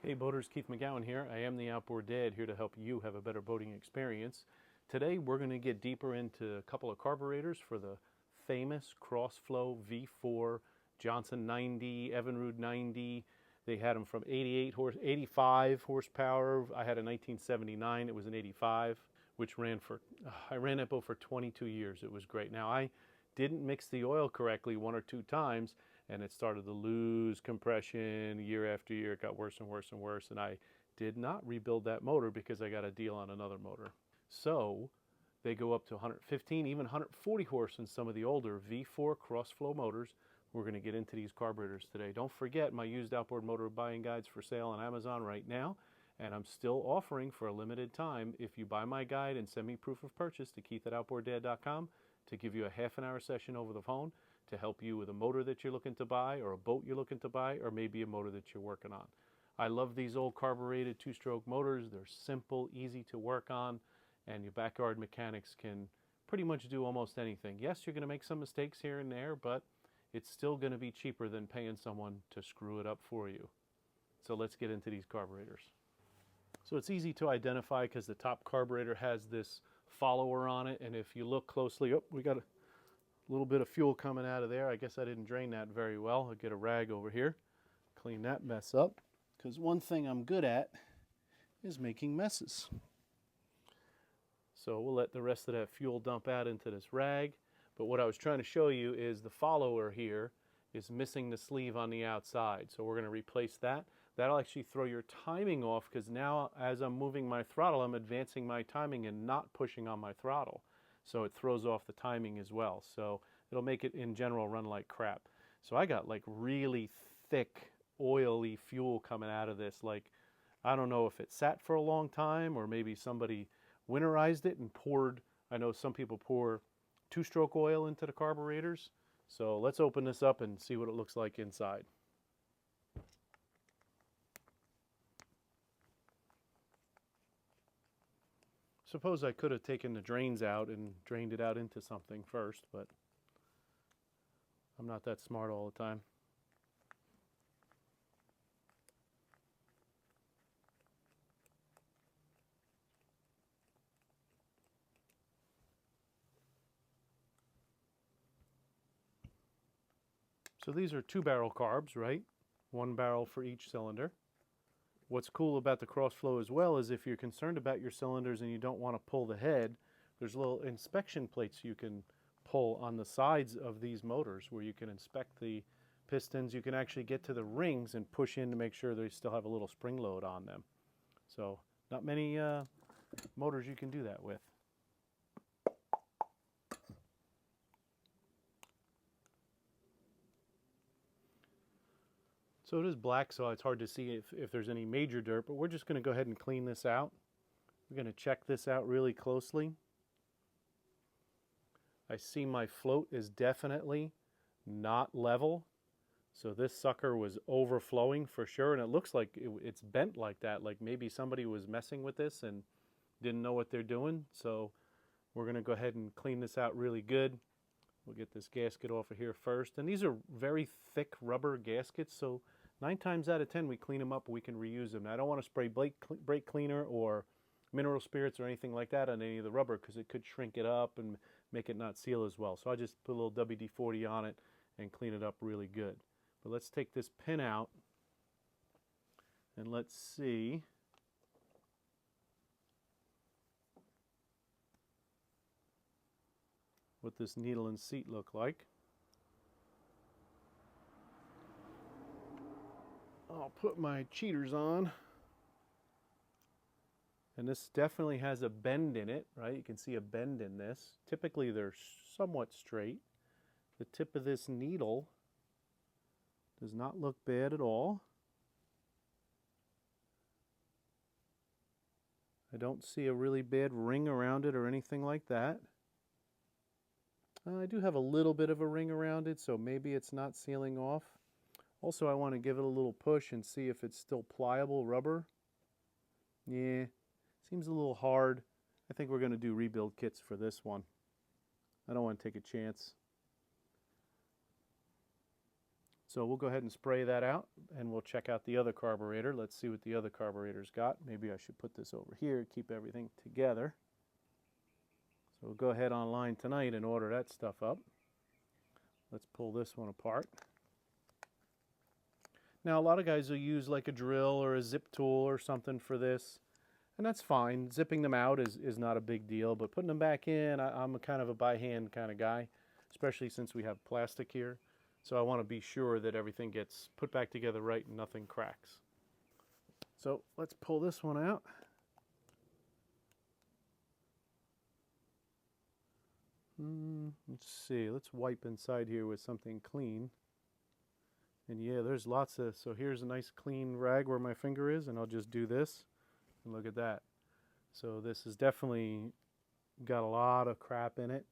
Hey boaters, Keith McGowan here. I am the Outboard Dad, here to help you have a better boating experience. Today we're going to get deeper into a couple of carburetors for the famous Crossflow V4 Johnson 90, Evinrude 90. They had them from 85 horsepower. I had a 1979. It was an 85, which ran for, I ran that boat for 22 years. It was great. Now I didn't mix the oil correctly one or two times, and it started to lose compression year after year. It got worse and worse and worse, and I did not rebuild that motor because I got a deal on another motor. So they go up to 115, even 140 horse in some of the older V4 Crossflow motors. We're going to get into these carburetors today. Don't forget my used outboard motor buying guides for sale on Amazon right now, and I'm still offering for a limited time, if you buy my guide and send me proof of purchase to keith@outboarddad.com, to give you a half-an-hour session over the phone to help you with a motor that you're looking to buy, or a boat you're looking to buy, or maybe a motor that you're working on. I love these old carbureted two-stroke motors. They're simple, easy to work on, and your backyard mechanics can pretty much do almost anything. Yes, you're going to make some mistakes here and there, but it's still going to be cheaper than paying someone to screw it up for you. So let's get into these carburetors. So it's easy to identify because the top carburetor has this follower on it, and if you look closely, oh, we got a little bit of fuel coming out of there. I guess I didn't drain that very well. I'll get a rag over here, clean that mess up, because one thing I'm good at is making messes. So we'll let the rest of that fuel dump out into this rag. But what I was trying to show you is the follower here is missing the sleeve on the outside. So we're going to replace that. That'll actually throw your timing off, because now as I'm moving my throttle, I'm advancing my timing and not pushing on my throttle. So it throws off the timing as well. So it'll make it in general run like crap. So I got like really thick, oily fuel coming out of this. Like, I don't know if it sat for a long time, or maybe somebody winterized it and poured, I know some people pour two-stroke oil into the carburetors. So let's open this up and see what it looks like inside. Suppose I could have taken the drains out and drained it out into something first, but I'm not that smart all the time. So these are 2-barrel carbs, right? 1 barrel for each cylinder. What's cool about the Crossflow as well is if you're concerned about your cylinders and you don't want to pull the head, there's little inspection plates you can pull on the sides of these motors where you can inspect the pistons. You can actually get to the rings and push in to make sure they still have a little spring load on them. So not many motors you can do that with. So it is black, so it's hard to see if there's any major dirt, but we're just going to go ahead and clean this out. We're going to check this out really closely. I see my float is definitely not level. So this sucker was overflowing for sure, and it looks like it's bent like that, like maybe somebody was messing with this and didn't know what they're doing. So we're going to go ahead and clean this out really good. We'll get this gasket off of here first. And these are very thick rubber gaskets, so 9 times out of 10 we clean them up, we can reuse them. Now, I don't want to spray brake cleaner or mineral spirits or anything like that on any of the rubber, because it could shrink it up and make it not seal as well. So I just put a little WD-40 on it and clean it up really good. But let's take this pin out and let's see what this needle and seat look like. I'll put my cheaters on. And this definitely has a bend in it, right? You can see a bend in this. Typically they're somewhat straight. The tip of this needle does not look bad at all. I don't see a really bad ring around it or anything like that. I do have a little bit of a ring around it, so maybe it's not sealing off. Also, I want to give it a little push and see if it's still pliable rubber. Yeah, seems a little hard. I think we're going to do rebuild kits for this one. I don't want to take a chance. So we'll go ahead and spray that out, and we'll check out the other carburetor. Let's see what the other carburetor's got. Maybe I should put this over here, keep everything together. So we'll go ahead online tonight and order that stuff up. Let's pull this one apart. Now a lot of guys will use like a drill or a zip tool or something for this, and that's fine. Zipping them out is not a big deal, but putting them back in, I'm a kind of a by hand kind of guy, especially since we have plastic here. So I want to be sure that everything gets put back together right and nothing cracks. So let's pull this one out. Let's see, let's wipe inside here with something clean. And yeah, there's lots of, so here's a nice clean rag where my finger is, and I'll just do this, and look at that. So this has definitely got a lot of crap in it.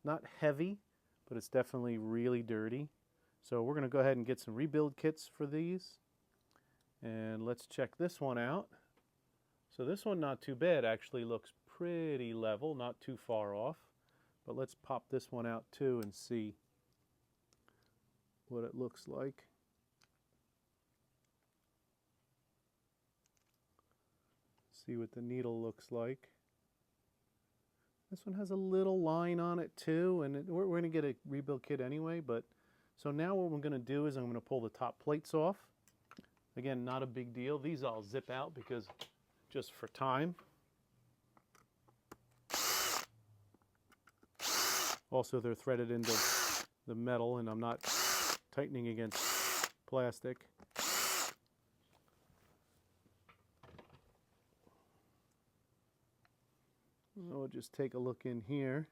Not heavy, but it's definitely really dirty. So we're going to go ahead and get some rebuild kits for these. And let's check this one out. So this one, not too bad, actually looks pretty level, not too far off. But let's pop this one out too and see what it looks like. See what the needle looks like. This one has a little line on it too, and we're going to get a rebuild kit anyway. But so now what we're going to do is I'm going to pull the top plates off. Again, not a big deal. These I'll zip out because just for time. Also, they're threaded into the metal, and I'm not tightening against plastic. We'll just take a look in here.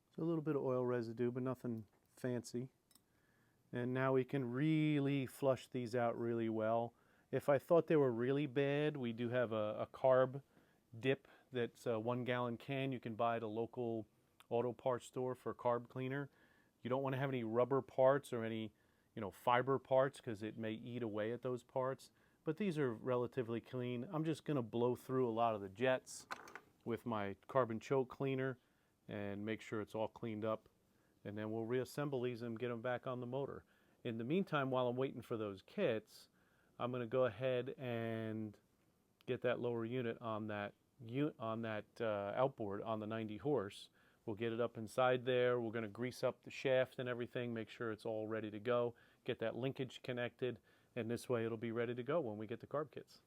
It's a little bit of oil residue, but nothing fancy. And now we can really flush these out really well. If I thought they were really bad, we do have a carb dip that's a 1 gallon can you can buy at a local auto parts store for carb cleaner. You don't want to have any rubber parts or any fiber parts because it may eat away at those parts. But these are relatively clean. I'm just going to blow through a lot of the jets with my carbon choke cleaner and make sure it's all cleaned up. And then we'll reassemble these and get them back on the motor. In the meantime, while I'm waiting for those kits, I'm going to go ahead and get that lower unit on that outboard on the 90 horse. We'll get it up inside there. We're going to grease up the shaft and everything, make sure it's all ready to go, get that linkage connected, and this way it'll be ready to go when we get the carb kits.